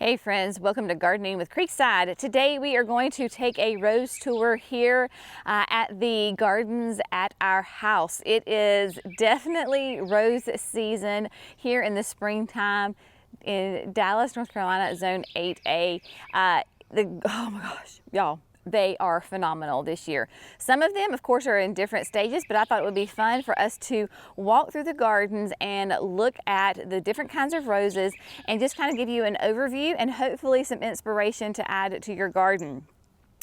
Hey friends, welcome to Gardening with Creekside. Today we are going to take a rose tour here at the gardens at our house. It is definitely rose season here in the springtime in Dallas, North Carolina, Zone 8A. Oh my gosh, y'all. They are phenomenal this year. Some of them, of course, are in different stages, but I thought it would be fun for us to walk through the gardens and look at the different kinds of roses and just kind of give you an overview and hopefully some inspiration to add to your garden.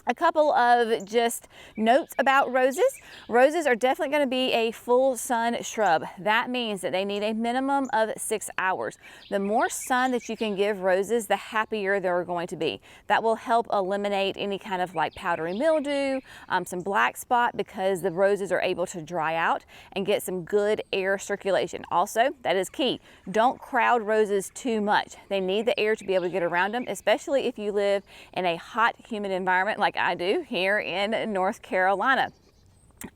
A couple of just notes about roses. Roses are definitely going to be a full sun shrub. That means that they need a minimum of 6 hours. The more sun that you can give roses, the happier they're going to be. That will help eliminate any kind of like powdery mildew, some black spot, because the roses are able to dry out and get some good air circulation. Also, that is key. Don't crowd roses too much. They need the air to be able to get around them, especially if you live in a hot, humid environment like I do here in North Carolina.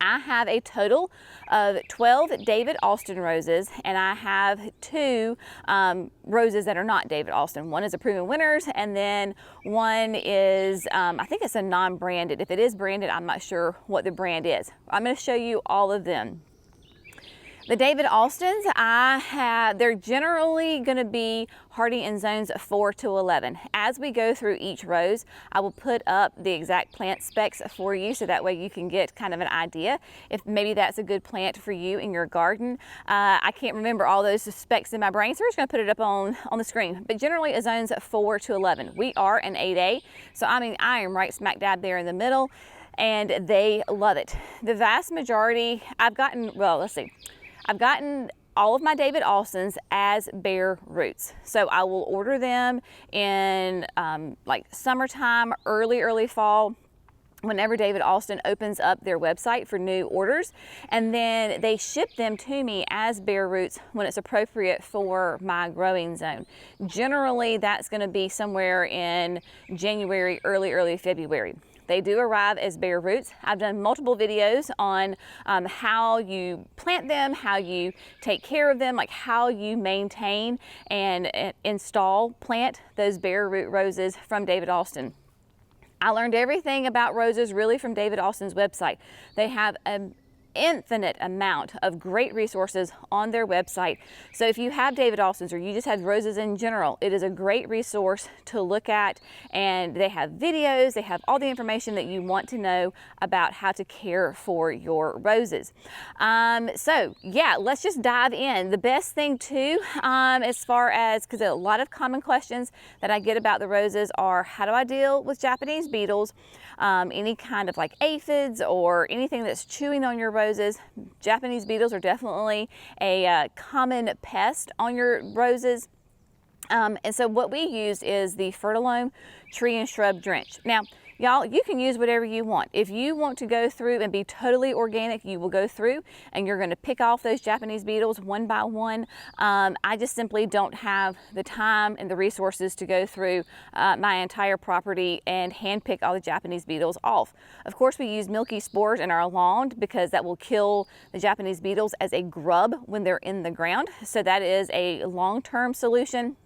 I have a total of 12 David Austin roses, and I have two roses that are not David Austin. One is a proven winners, and then one is, I think it's a non-branded. If it is branded, I'm not sure what the brand is. I'm going to show you all of them. The David Austins, they're generally going to be hardy in zones 4 to 11. As we go through each rose, I will put up the exact plant specs for you, so that way you can get kind of an idea if maybe that's a good plant for you in your garden. I can't remember all those specs in my brain, so we're just going to put it up on the screen. But generally, zones 4 to 11. We are an 8A, so I mean, I am right smack dab there in the middle, and they love it. The vast majority, I've gotten all of my David Austins as bare roots. So I will order them in like summertime, early fall, whenever David Austin opens up their website for new orders, and then they ship them to me as bare roots when it's appropriate for my growing zone. Generally, that's going to be somewhere in January, early February. They do arrive as bare roots. I've done multiple videos on how you plant them, how you take care of them, like how you maintain and plant those bare root roses from David Austin. I learned everything about roses really from David Austin's website. They have an infinite amount of great resources on their website. So if you have David Austins or you just have roses in general, it is a great resource to look at, and they have videos, they have all the information that you want to know about how to care for your roses. So yeah, let's just dive in. The best thing too, as far as, because a lot of common questions that I get about the roses are, how do I deal with Japanese beetles, any kind of like aphids or anything that's chewing on your roses. Japanese beetles are definitely a common pest on your roses. And so what we use is the Fertilome Tree and Shrub Drench. Now, y'all, you can use whatever you want. If you want to go through and be totally organic, you will go through and you're going to pick off those Japanese beetles one by one. I just simply don't have the time and the resources to go through my entire property and hand pick all the Japanese beetles off. Of course, we use milky spores in our lawn because that will kill the Japanese beetles as a grub when they're in the ground. So that is a long-term solution.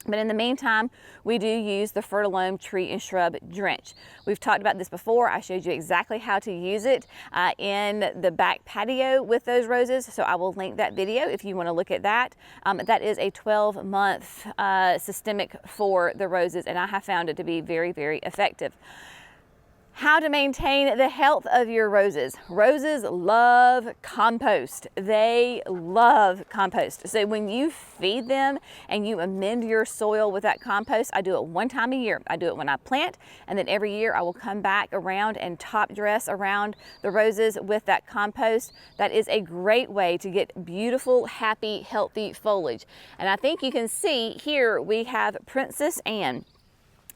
But in the meantime, we do use the Fertilome Tree and Shrub Drench. We've talked about this before. I showed you exactly how to use it in the back patio with those roses. So I will link that video if you want to look at that. That is a 12-month systemic for the roses, and I have found it to be very, very effective. How to maintain the health of your roses. Roses love compost. They love compost. So when you feed them and you amend your soil with that compost, I do it one time a year. I do it when I plant, and then every year I will come back around and top dress around the roses with that compost. That is a great way to get beautiful, happy, healthy foliage. And I think you can see here we have Princess Anne.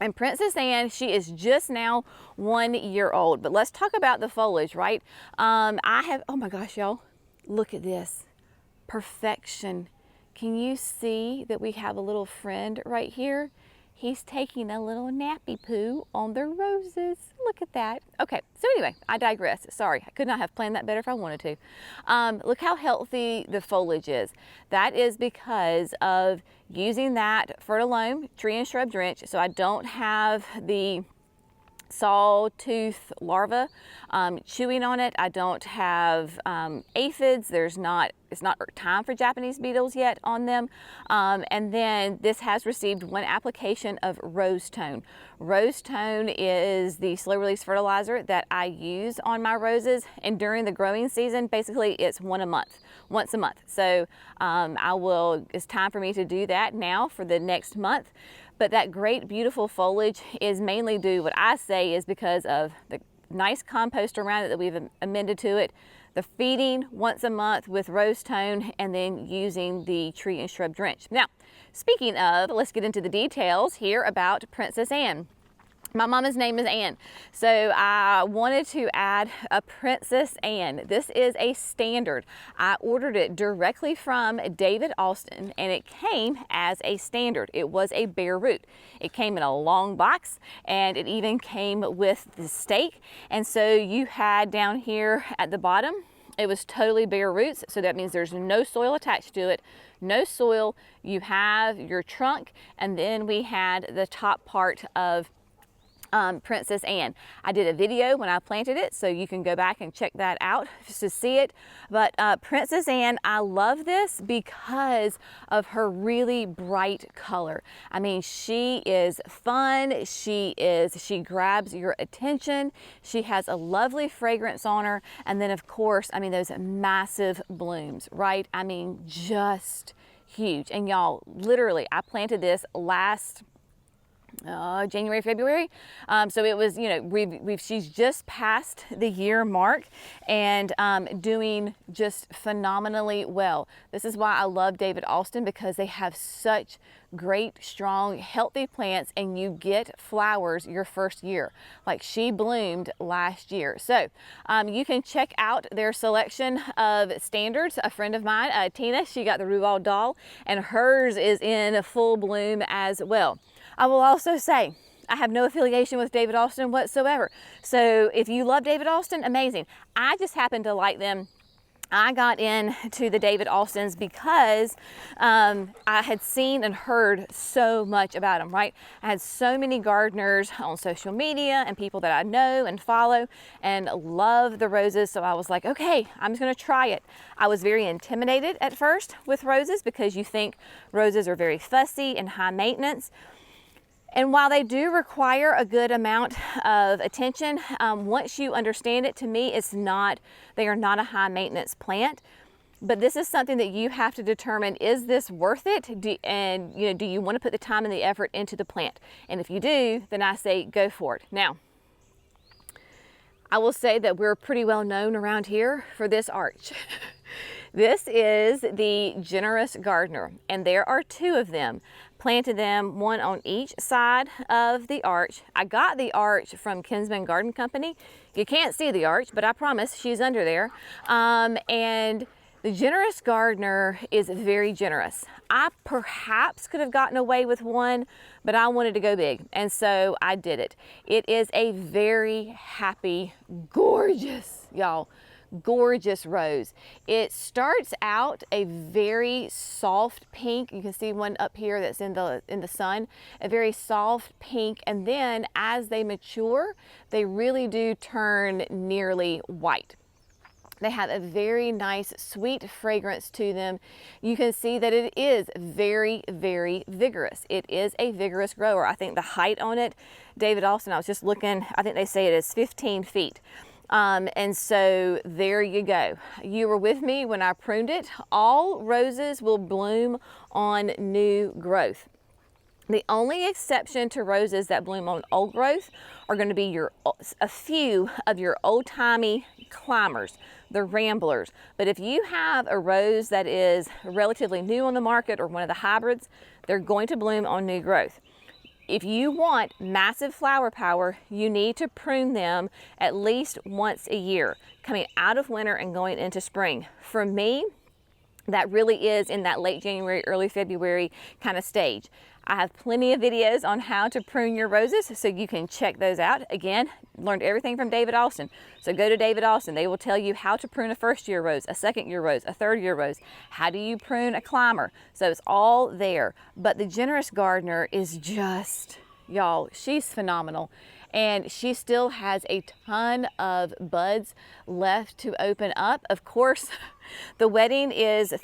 And Princess Anne, she is just now 1 year old. But let's talk about the foliage, right? Oh my gosh, y'all, look at this. Perfection. Can you see that we have a little friend right here? he's taking a little nappy poo on the roses. Look at that. Okay, so anyway, I digress. Sorry, I could not have planned that better if I wanted to. Look how healthy the foliage is. That is because of using that Fertilome tree and shrub drench, so I don't have the sawtooth larva chewing on it. I don't have aphids. It's not time for Japanese beetles yet on them. And then this has received one application of Rose Tone. Rose Tone is the slow release fertilizer that I use on my roses, and during the growing season, basically it's once a month. So it's time for me to do that now for the next month. But that great, beautiful foliage is mainly due, what I say, is because of the nice compost around it that we've amended to it, the feeding once a month with Rose Tone, and then using the tree and shrub drench. Now, speaking of, let's get into the details here about Princess Anne. My mama's name is Anne, so I wanted to add a Princess Anne. This is a standard. I ordered it directly from David Austin, and it came as a standard. It was a bare root. It came in a long box, and it even came with the stake. And so you had down here at the bottom, it was totally bare roots, so that means there's no soil attached to it. No soil. You have your trunk, and then we had the top part of Princess Anne. I did a video when I planted it, so you can go back and check that out just to see it. But Princess Anne, I love this because of her really bright color. I mean, she is fun. She grabs your attention. She has a lovely fragrance on her. And then of course, I mean, those massive blooms, right? I mean, just huge. And y'all, literally, I planted this last January, February. So it was, you know, she's just passed the year mark and doing just phenomenally well. This is why I love David Austin, because they have such great, strong, healthy plants, and you get flowers your first year. Like she bloomed last year. So you can check out their selection of standards. A friend of mine, Tina, she got the Rubal Doll, and hers is in full bloom as well. I will also say, I have no affiliation with David Austin whatsoever. So if you love David Austin, amazing. I just happen to like them. I got into the David Austins because I had seen and heard so much about them, right? I had so many gardeners on social media and people that I know and follow and love the roses. So I was like, okay, I'm just gonna try it. I was very intimidated at first with roses because you think roses are very fussy and high maintenance. And while they do require a good amount of attention, once you understand it, to me, they are not a high maintenance plant. But this is something that you have to determine, is this worth it? Do you want to put the time and the effort into the plant? And if you do, then I say go for it. Now, I will say that we're pretty well known around here for this arch. This is the Generous Gardener, and there are two of them. Planted them, one on each side of the arch. I got the arch from Kinsman Garden Company. You can't see the arch, but I promise she's under there. And the Generous Gardener is very generous. I perhaps could have gotten away with one, but I wanted to go big, and so I did it. It is a very happy, gorgeous, y'all, gorgeous rose. It starts out a very soft pink. You can see one up here that's in the sun, a very soft pink, and then as they mature, they really do turn nearly white. They have a very nice, sweet fragrance to them. You can see that it is very, very vigorous. It is a vigorous grower. I think the height on it, David Austin, I was just looking, I think they say it is 15 feet. And so there you go. You were with me when I pruned it. All roses will bloom on new growth. The only exception to roses that bloom on old growth are going to be a few of your old-timey climbers, the ramblers. But if you have a rose that is relatively new on the market or one of the hybrids, they're going to bloom on new growth. If you want massive flower power, you need to prune them at least once a year, coming out of winter and going into spring. For me, that really is in that late January, early February kind of stage. I have plenty of videos on how to prune your roses, so you can check those out. Again, learned everything from David Austin. So go to David Austin. They will tell you how to prune a first-year rose, a second-year rose, a third-year rose. How do you prune a climber? So it's all there. But the Generous Gardener is just, y'all, she's phenomenal. And she still has a ton of buds left to open up. Of course, the wedding is almost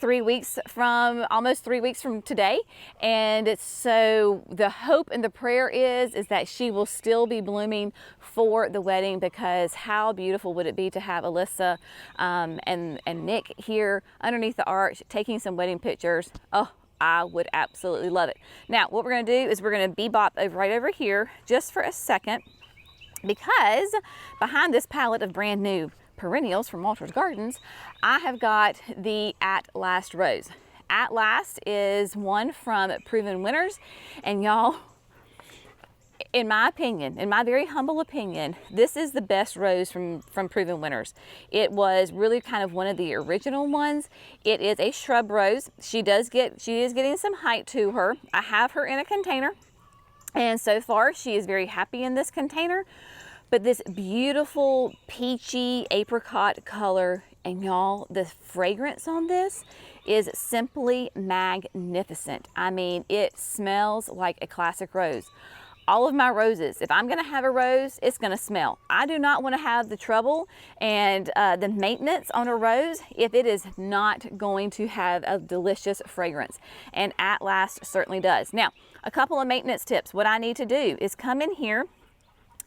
3 weeks from today. And so the hope and the prayer is that she will still be blooming for the wedding, because how beautiful would it be to have Alyssa and Nick here underneath the arch taking some wedding pictures. Oh, I would absolutely love it. Now, what we're going to do is we're going to bebop right over here just for a second, because behind this palette of brand new perennials from Walter's Gardens, I have got the At Last rose. At Last is one from Proven Winners, and y'all, in my opinion, in my very humble opinion, this is the best rose from Proven Winners. It was really kind of one of the original ones. It is a shrub rose. She is getting some height to her. I have her in a container, and so far she is very happy in this container. But this beautiful peachy apricot color, and y'all, the fragrance on this is simply magnificent. I mean, it smells like a classic rose. All of my roses, if I'm gonna have a rose, it's gonna smell. I do not wanna have the trouble and the maintenance on a rose if it is not going to have a delicious fragrance. And At Last certainly does. Now, a couple of maintenance tips. What I need to do is come in here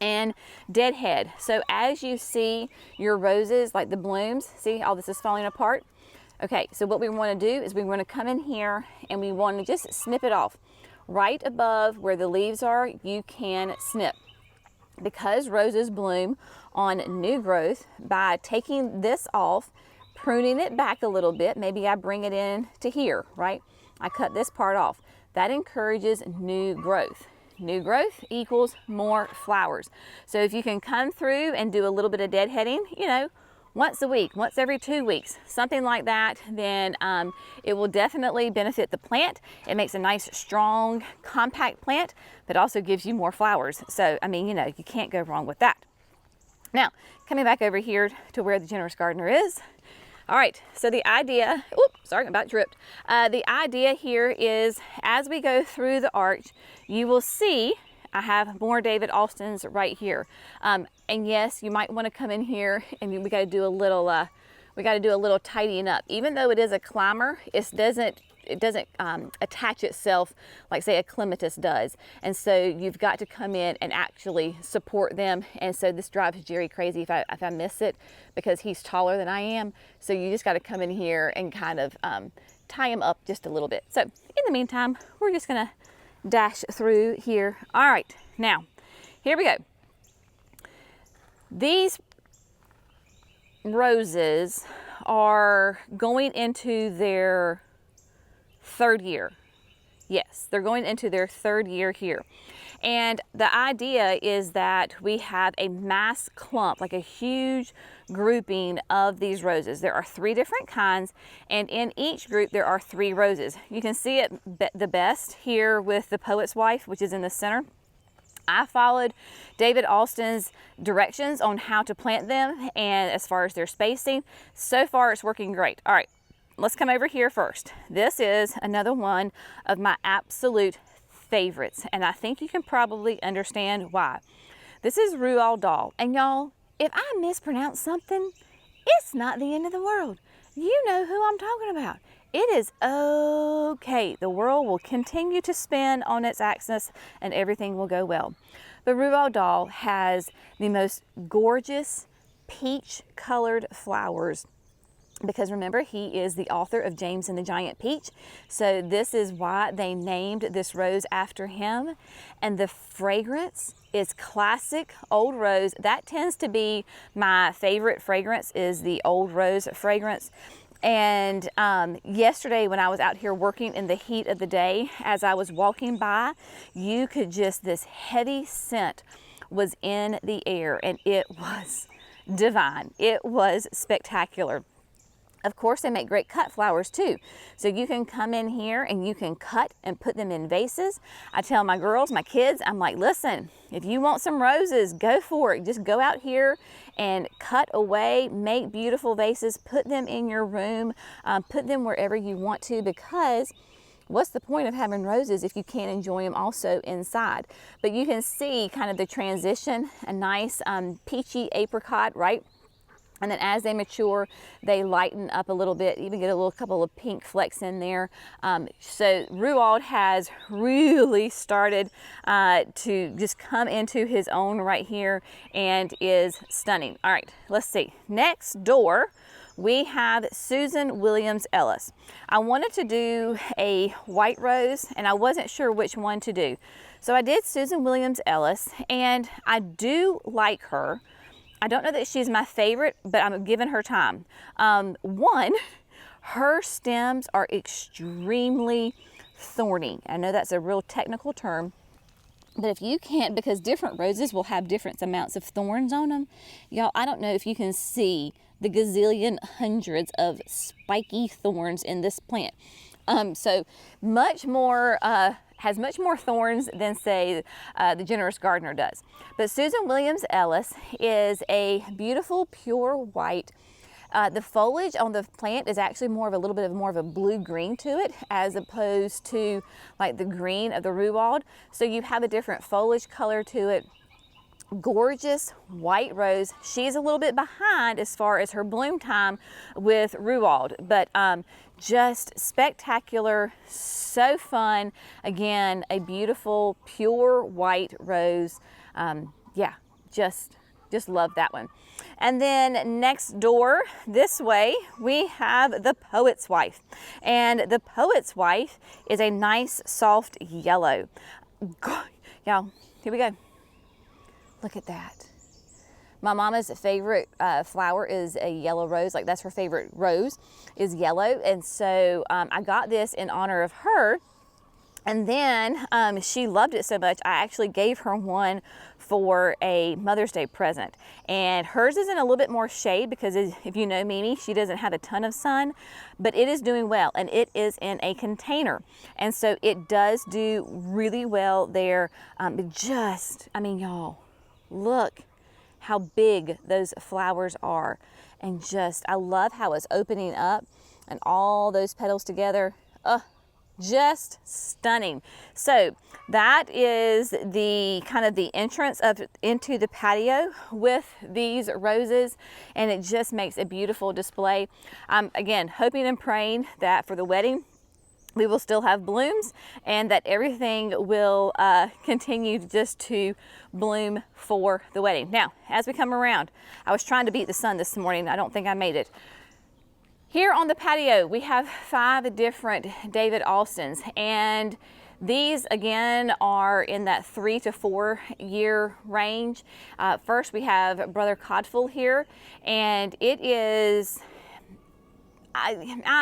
and deadhead. So as you see your roses, like the blooms, see all this is falling apart? Okay, so what we wanna do is we wanna come in here and we wanna just snip it off. Right above where the leaves are, you can snip. Because roses bloom on new growth, by taking this off, pruning it back a little bit, maybe I bring it in to here, right? I cut this part off. That encourages new growth. New growth equals more flowers. So if you can come through and do a little bit of deadheading, you know, once a week, once every 2 weeks, something like that, then it will definitely benefit the plant. It makes a nice, strong, compact plant, but also gives you more flowers. So, I mean, you know, you can't go wrong with that. Now, coming back over here to where the Generous Gardener is. All right, so the idea, sorry, I about tripped. The idea here is as we go through the arch, you will see I have more David Austins right here. And yes, you might want to come in here and we got to do a little tidying up. Even though it is a climber, it doesn't attach itself like say a clematis does. And so you've got to come in and actually support them. And so this drives Jerry crazy if I miss it, because he's taller than I am. So you just got to come in here and kind of tie him up just a little bit. So in the meantime, we're just gonna dash through here. All right, now here we go. These roses are going into their third year. Yes, they're going into their third year here. And the idea is that we have a mass clump, like a huge grouping of these roses. There are 3 different kinds, and in each group there are 3 roses. You can see it the best here with the Poet's Wife, which is in the center. I followed David Austin's directions on how to plant them, and as far as their spacing, so far it's working great. All right, let's come over here first. This is another one of my absolute favorites, and I think you can probably understand why. This is Rubal Doll, and y'all, if I mispronounce something, it's not the end of the world. You know who I'm talking about. It is okay. The world will continue to spin on its axis and everything will go well. The Rubal Doll has the most gorgeous peach colored flowers, because remember, he is the author of James and the Giant Peach. So this is why they named this rose after him. And the fragrance is classic old rose. That tends to be my favorite fragrance, is the old rose fragrance. And yesterday when I was out here working in the heat of the day, as I was walking by, you could just, this heavy scent was in the air, and it was divine. It was spectacular. Of course, they make great cut flowers too. So you can come in here and you can cut and put them in vases. I tell my girls, my kids, I'm like, listen, if you want some roses, go for it. Just go out here and cut away, make beautiful vases, put them in your room, put them wherever you want to, because what's the point of having roses if you can't enjoy them also inside? But you can see kind of the transition, a nice peachy apricot, right? And then as they mature, they lighten up a little bit, even get a little couple of pink flecks in there. So Rubal has really started to just come into his own right here and is stunning. All right, let's see. Next door, we have Susan Williams Ellis. I wanted to do a white rose and I wasn't sure which one to do. So I did Susan Williams Ellis, and I do like her. I don't know that she's my favorite, but I'm giving her time. One, her stems are extremely thorny. I know that's a real technical term, but if you can't, because different roses will have different amounts of thorns on them. Y'all, I don't know if you can see the gazillion hundreds of spiky thorns in this plant. So much more, has much more thorns than, say, the Generous Gardener does. But Susan Williams Ellis is a beautiful, pure white. The foliage on the plant is actually more of a little bit of more of a blue-green to it, as opposed to like the green of the Rubal. So you have a different foliage color to it. Gorgeous white rose. She's a little bit behind as far as her bloom time with Rubal, but just spectacular, so fun. Again, a beautiful pure white rose. Yeah, just love that one. And then next door this way we have the Poet's Wife, and the Poet's Wife is a nice soft yellow. Y'all, here we go. Look at that. My mama's favorite flower is a yellow rose. Like, that's her favorite rose, is yellow. And so I got this in honor of her. And then she loved it so much, I actually gave her one for a Mother's Day present. And hers is in a little bit more shade because, if you know Mimi, she doesn't have a ton of sun, but it is doing well, and it is in a container. And so it does do really well there. I mean, y'all, look how big those flowers are. And I love how it's opening up and all those petals together. Just stunning. So that is the kind of the entrance into the patio with these roses, and it just makes a beautiful display. Again, hoping and praying that for the wedding we will still have blooms and that everything will continue just to bloom for the wedding. Now, as we come around, I was trying to beat the sun this morning. I don't think I made it. Here on the patio, we have 5 different David Austins, and these again are in that 3 to 4 year range. First, we have Brother Codful here, and it is, I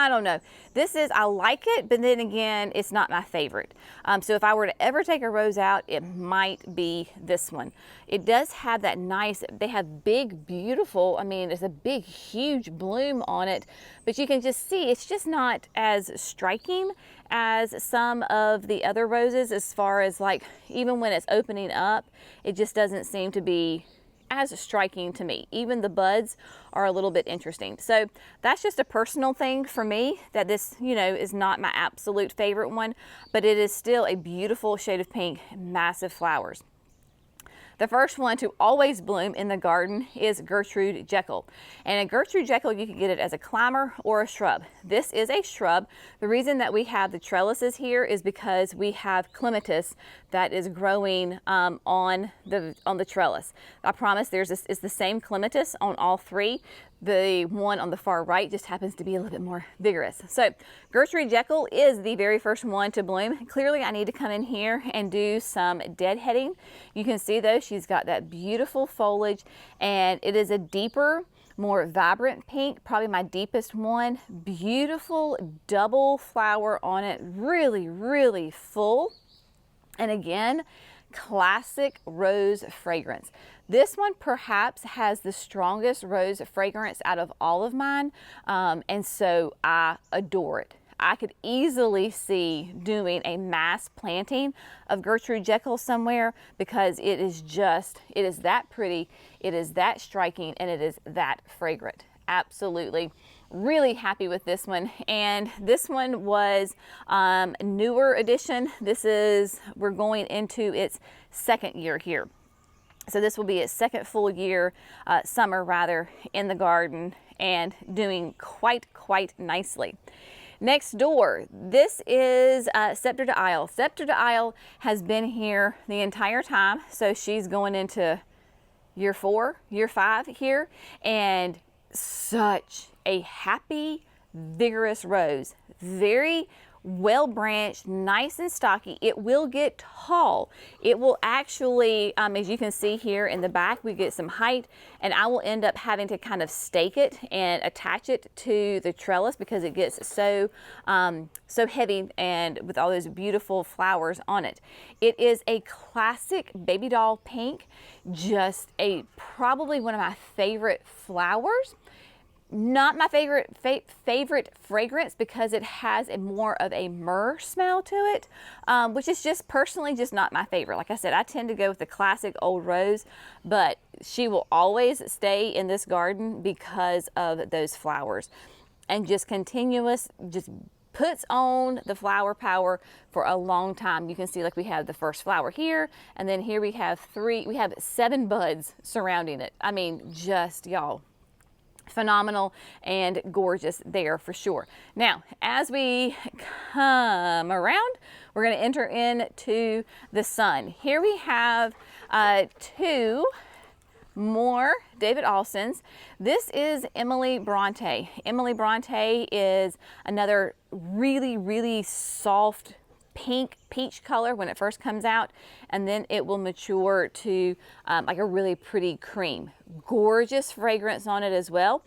don't know. I like it, but then again, it's not my favorite. So if I were to ever take a rose out, it might be this one. It does have that nice, they have big, beautiful, I mean, it's a big, huge bloom on it, but you can just see it's just not as striking as some of the other roses, as far as, like, even when it's opening up, it just doesn't seem to be as striking to me. Even the buds are a little bit interesting. So that's just a personal thing for me, that this, is not my absolute favorite one, but it is still a beautiful shade of pink, massive flowers. The first one to always bloom in the garden is Gertrude Jaal. And a Gertrude Jaal, you can get it as a climber or a shrub. This is a shrub. The reason that we have the trellises here is because we have clematis that is growing on the trellis. I promise it's the same clematis on all 3. The one on the far right just happens to be a little bit more vigorous. So Gertrude Jaal is the very first one to bloom. Clearly I need to come in here and do some deadheading. You can see though, she's got that beautiful foliage, and it is a deeper, more vibrant pink, probably my deepest one. Beautiful double flower on it, really, really full. And again, Classic Rose Fragrance. This one perhaps has the strongest rose fragrance out of all of mine, and so I adore it. I could easily see doing a mass planting of Gertrude Jaal somewhere, because it is that pretty, it is that striking, and it is that fragrant. Absolutely. Really happy with this one. And this one was newer edition. We're going into its second year here. So this will be its second full year, summer rather, in the garden, and doing quite nicely. Next door, this is Scepter Jaal. Scepter Jaal has been here the entire time. So she's going into year 4, year 5 here, and such a happy, vigorous rose. Very well branched, nice and stocky. It will get tall. It will actually, as you can see here in the back, we get some height, and I will end up having to kind of stake it and attach it to the trellis because it gets so heavy and with all those beautiful flowers on it. It is a classic baby doll pink, just probably one of my favorite flowers. Not my favorite fragrance, because it has more of a myrrh smell to it, which is just personally just not my favorite. Like I said, I tend to go with the classic old rose, but she will always stay in this garden because of those flowers, and just puts on the flower power for a long time. You can see, like, we have the first flower here, and then here we have 7 buds surrounding it. I mean, just, y'all, phenomenal and gorgeous there for sure. Now, as we come around, we're going to enter into the sun. Here we have 2 more David Alstons. This is Emily Bronte. Emily Bronte is another really soft pink peach color when it first comes out, and then it will mature to like a really pretty cream. Gorgeous fragrance on it as well.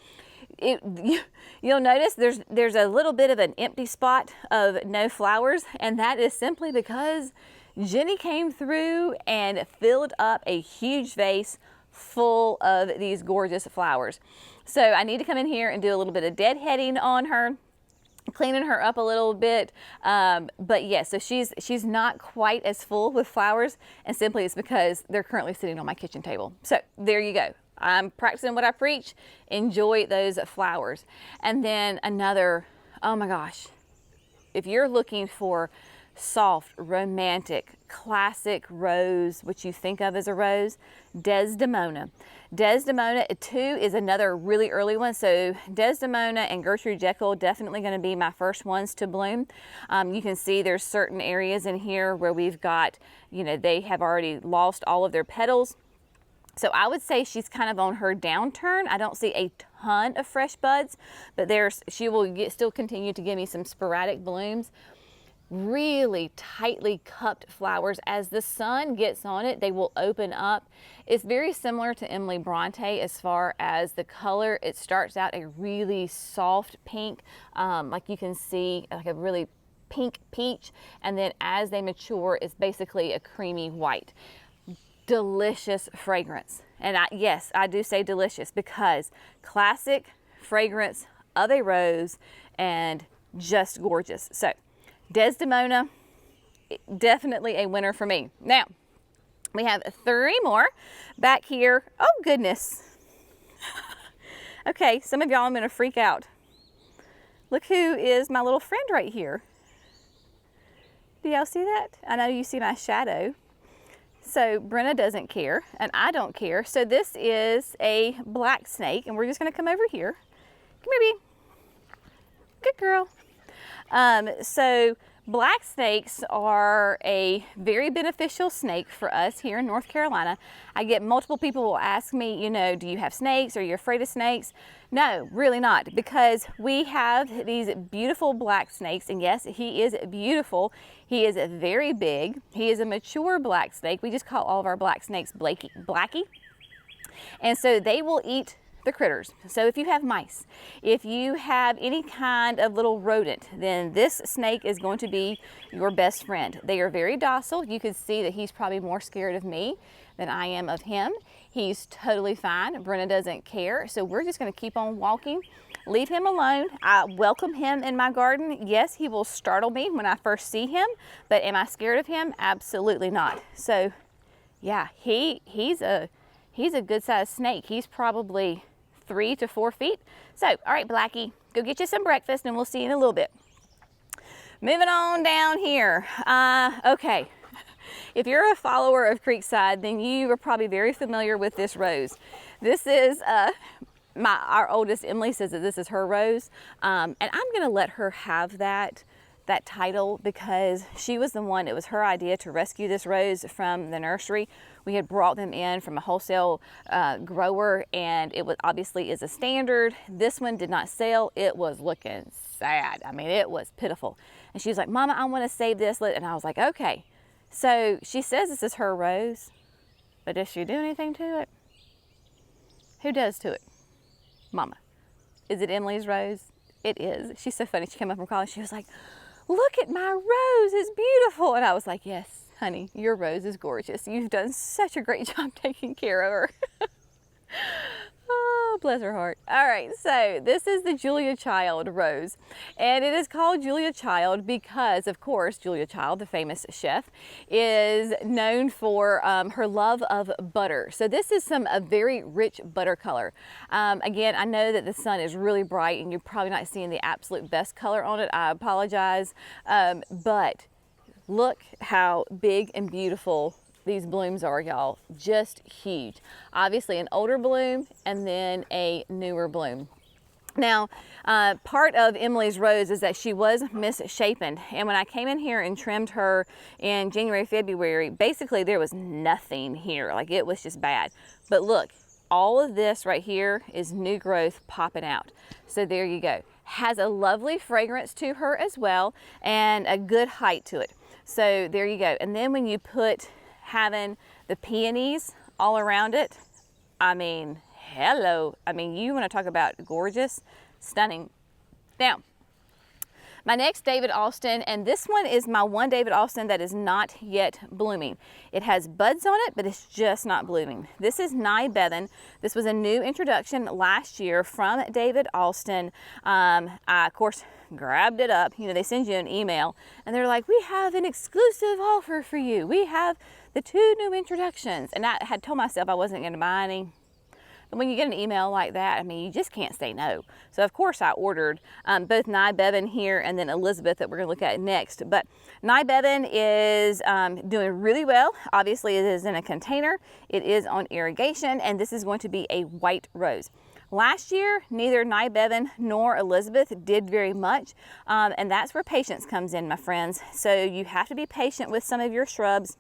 You'll notice there's a little bit of an empty spot of no flowers, and that is simply because Jenny came through and filled up a huge vase full of these gorgeous flowers. So I need to come in here and do a little bit of deadheading on her, cleaning her up a little bit, but yes, so she's not quite as full with flowers, and simply it's because they're currently sitting on my kitchen table. So there you go. I'm practicing what I preach. Enjoy those flowers. And then another, oh my gosh, if you're looking for soft, romantic, classic rose, which you think of as a rose, Desdemona. Desdemona too is another really early one. So Desdemona and Gertrude Jaal definitely going to be my first ones to bloom. You can see there's certain areas in here where we've got, they have already lost all of their petals. So I would say she's kind of on her downturn. I don't see a ton of fresh buds, but she will still continue to give me some sporadic blooms. Really tightly cupped flowers. As the sun gets on it, they will open up. It's very similar to Emily Bronte as far as the color. It starts out a really soft pink, like you can see, like a really pink peach, and then as they mature, it's basically a creamy white. Delicious fragrance. And yes, I do say delicious because classic fragrance of a rose and just gorgeous. So Desdemona, definitely a winner for me. Now, we have 3 more back here. Oh, goodness. Okay, some of y'all, I'm going to freak out. Look who is my little friend right here. Do y'all see that? I know you see my shadow. So Brenna doesn't care, and I don't care. So this is a black snake, and we're just going to come over here. Come here, baby. Good girl. So black snakes are a very beneficial snake for us here in North Carolina. I get multiple people will ask me, do you have snakes? Are you afraid of snakes? No, really not, because we have these beautiful black snakes, and yes, he is beautiful. He is very big. He is a mature black snake. We just call all of our black snakes Blackie. And so they will eat the critters. So if you have mice, if you have any kind of little rodent, then this snake is going to be your best friend. They are very docile. You can see that he's probably more scared of me than I am of him. He's totally fine. Brenna doesn't care. So we're just going to keep on walking. Leave him alone. I welcome him in my garden. Yes, he will startle me when I first see him, but am I scared of him? Absolutely not. So yeah, he's a good sized snake. He's probably 3 to 4 feet. So, all right, Blackie, go get you some breakfast and we'll see you in a little bit. Moving on down here. Okay. If you're a follower of Creekside, then you are probably very familiar with this rose. This is our oldest. Emily says that this is her rose, and I'm going to let her have that title because she was the one. It was her idea to rescue this rose from the nursery. We had brought them in from a wholesale grower, and it was obviously is a standard. This one did not sell. It was looking sad. I mean, it was pitiful. And she was like, "Mama, I want to save this." And I was like, "Okay." So she says this is her rose, but does she do anything to it? Who does to it? Mama. Is it Emily's rose? It is. She's so funny. She came up from college. She was like, "Look at my rose. It's beautiful." And I was like, "Yes, honey, your rose is gorgeous. You've done such a great job taking care of her." Oh, bless her heart. All right, so this is the Julia Child rose, and it is called Julia Child because, of course, Julia Child, the famous chef, is known for her love of butter. So this is a very rich butter color. Again, I know that the sun is really bright and you're probably not seeing the absolute best color on it. I apologize, but look how big and beautiful these blooms are, y'all. Just huge. Obviously an older bloom and then a newer bloom. Now, part of Emily's rose is that she was misshapen, and when I came in here and trimmed her in January, February, basically there was nothing here. Like, it was just bad. But look, all of this right here is new growth popping out. So there you go. Has a lovely fragrance to her as well, and a good height to it. So there you go. And then when you put having the peonies all around it, I mean, hello. I mean, you want to talk about gorgeous, stunning. Now, my next David Austin, and this one is my one David Austin that is not yet blooming. It has buds on it, but it's just not blooming. This is Nye Bevan. This was a new introduction last year from David Austin. I, of course, grabbed it up. You know, they send you an email and they're like, "We have an exclusive offer for you. We have the 2 new introductions." And I had told myself I wasn't going to buy any. But when you get an email like that, I mean, you just can't say no. So of course I ordered both Nye Bevan here and then Elizabeth that we're going to look at next. But Nye Bevan is doing really well. Obviously it is in a container. It is on irrigation, and this is going to be a white rose. Last year, neither Nye Bevan nor Elizabeth did very much, and that's where patience comes in, my friends. So you have to be patient with some of your shrubs.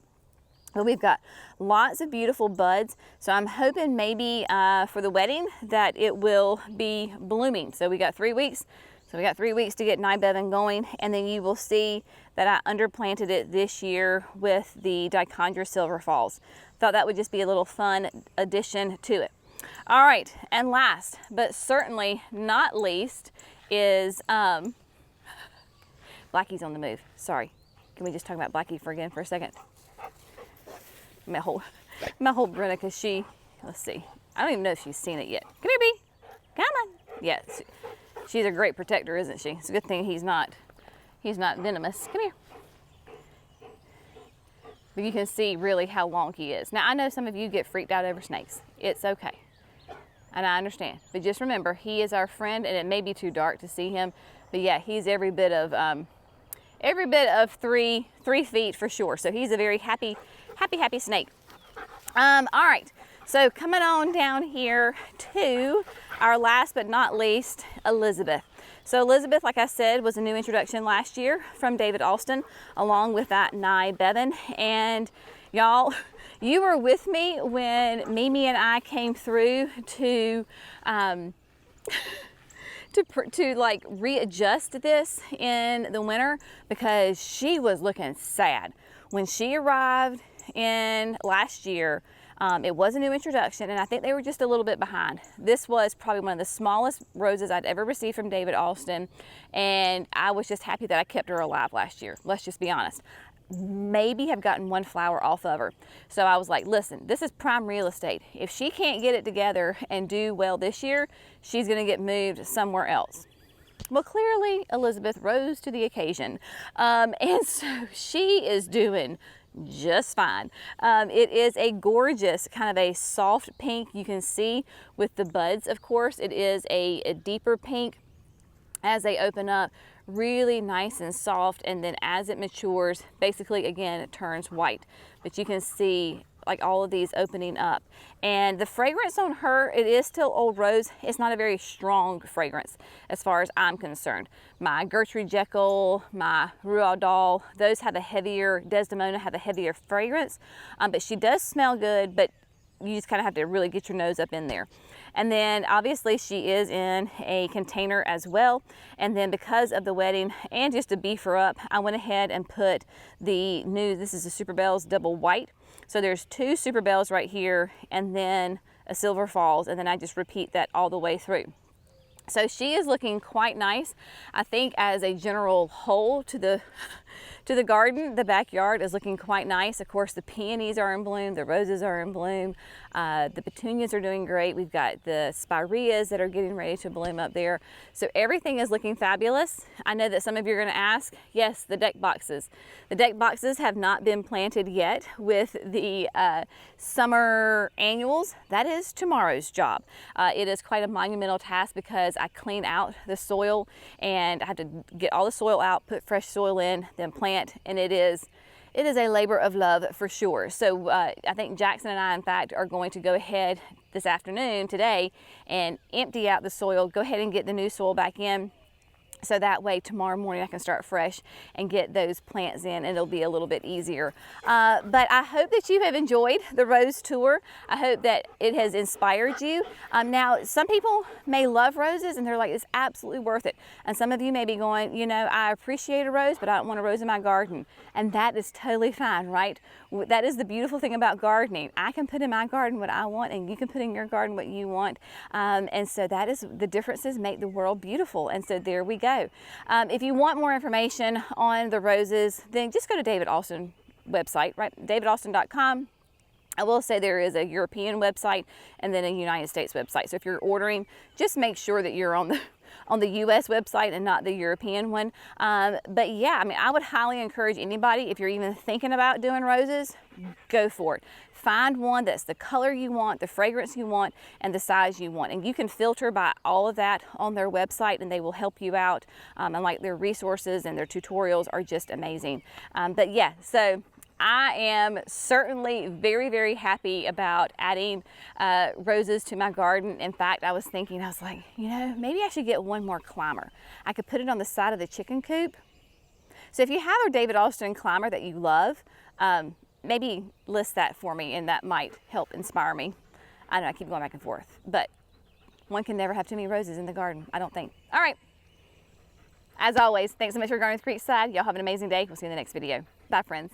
But we've got lots of beautiful buds, so I'm hoping maybe for the wedding that it will be blooming. So we got 3 weeks. So we got 3 weeks to get Nye Bevan going, and then you will see that I underplanted it this year with the Dichondra Silver Falls. Thought that would just be a little fun addition to it. All right, and last but certainly not least is Blackie's on the move. Sorry, can we just talk about Blackie for a second? My whole Brenna, because she, let's see, I don't even know if she's seen it yet. Come here, Bee. Come on. Yeah, she's a great protector, isn't she? It's a good thing he's not venomous. Come here. But you can see really how long he is. Now, I know some of you get freaked out over snakes. It's okay. And I understand. But just remember, he is our friend, and it may be too dark to see him. But yeah, he's every bit of 3 feet for sure. So he's a very happy snake. All right, so coming on down here to our last but not least, Elizabeth. So Elizabeth, like I said, was a new introduction last year from David Austin, along with that Nye Bevan. And y'all, you were with me when Mimi and I came through to like readjust this in the winter, because she was looking sad when she arrived in last year. It was a new introduction, and I think they were just a little bit behind. This was probably one of the smallest roses I'd ever received from David Austin, and I was just happy that I kept her alive last year. Let's just be honest. Maybe have gotten one flower off of her. So I was like, listen, this is prime real estate. If she can't get it together and do well this year, she's gonna get moved somewhere else. Well, clearly Elizabeth rose to the occasion. And so she is doing just fine. It is a gorgeous kind of a soft pink. You can see with the buds, of course, it is a deeper pink as they open up, really nice and soft, and then as it matures, basically again it turns white. But you can see like all of these opening up, and the fragrance on her, it is still old rose. It's not a very strong fragrance as far as I'm concerned. My Gertrude Jaal, my Rubal Doll, those have a heavier, Desdemona have a heavier fragrance, but she does smell good, but you just kind of have to really get your nose up in there. And then obviously she is in a container as well. And then because of the wedding and just to beef her up, I went ahead and put the new, this is the Super Bells double white. So there's 2 Super Bells right here and then a Silver Falls, and then I just repeat that all the way through. So she is looking quite nice. I think as a general whole to the garden, the backyard is looking quite nice. Of course, the peonies are in bloom, the roses are in bloom, the petunias are doing great. We've got the spireas that are getting ready to bloom up there. So everything is looking fabulous. I know that some of you are going to ask, yes, the deck boxes. The deck boxes have not been planted yet with the summer annuals. That is tomorrow's job. It is quite a monumental task because I clean out the soil and I have to get all the soil out, put fresh soil in, then plant, and it is a labor of love for sure. So I think Jackson and I, in fact, are going to go ahead this afternoon, today, and empty out the soil, go ahead and get the new soil back in. So that way tomorrow morning I can start fresh and get those plants in, and it'll be a little bit easier. But I hope that you have enjoyed the rose tour. I hope that it has inspired you. Now, some people may love roses and they're like, it's absolutely worth it. And some of you may be going, you know, I appreciate a rose, but I don't want a rose in my garden. And that is totally fine, right? That is the beautiful thing about gardening. I can put in my garden what I want, and you can put in your garden what you want. And so that is, the differences make the world beautiful. And so there we go. If you want more information on the roses, then just go to David Austin website, right? davidaustin.com. I will say there is a European website and then a United States website. So if you're ordering, just make sure that you're on the US website and not the European one. But yeah, I mean, I would highly encourage anybody, if you're even thinking about doing roses, go for it. Find one that's the color you want, the fragrance you want, and the size you want. And you can filter by all of that on their website, and they will help you out. And like their resources and their tutorials are just amazing. But yeah, so I am certainly very, very happy about adding roses to my garden. In fact, I was thinking, I was like, you know, maybe I should get one more climber. I could put it on the side of the chicken coop. So if you have a David Austin climber that you love, maybe list that for me, and that might help inspire me. I don't know, I keep going back and forth, but one can never have too many roses in the garden, I don't think. All right. As always, thanks so much for gardening with Creekside. Y'all have an amazing day. We'll see you in the next video. Bye, friends.